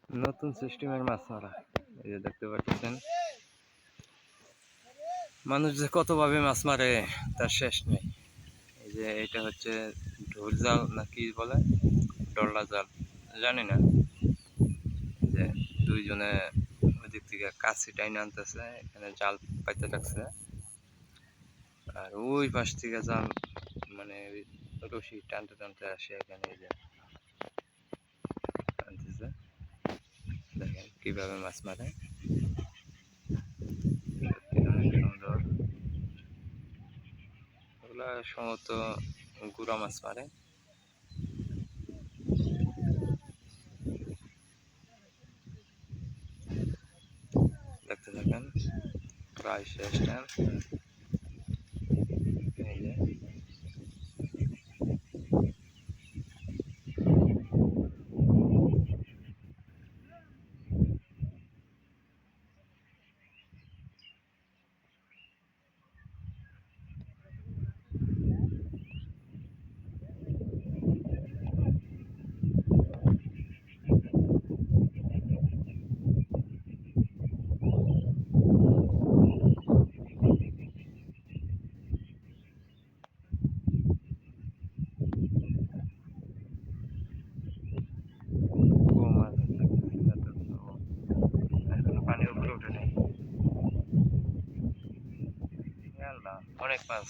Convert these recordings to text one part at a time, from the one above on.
নতুন সিস্টেমের মাছ মারা, এই যে দেখতে পাচ্ছেন মানুষ যে কতভাবে মাছ মারে তার শেষ নেই। এই যে এটা হচ্ছে ঢোল জাল না কি বলে, ডল্লা জাল জানি না। যে দুইজনে ওই দিক থেকে কাছি টাইনে আনতেছে, এখানে জাল পাইতে লাগছে, আর ওই পাশ থেকে জাল মানে রশি টানতে টানতে আসে এখানে। এই যে টানতেছে, দেখেন কিভাবে মাছ মারে, অনেক সুন্দর। ওগুলা সম্ভবত গুড়া মাছ মারে। দেখতে থাকেন, প্রায় শেষ টাইম। এই যে ও মাছ দেখতেছি না তো, এখনো পানির উপরে ওঠে নাই। আল্লাহ, অনেক মাছ,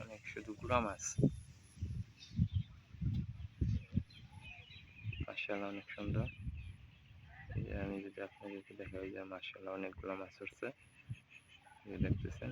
অনেক, শুধু গুড়া মাছ। মাশাআল্লাহ অনেক সুন্দর। এই যে আমি যদি আপনাদেরকে দেখাই, যে মাশাআল্লাহ অনেকগুলো মাছ উঠছে, এই যে দেখতেছেন।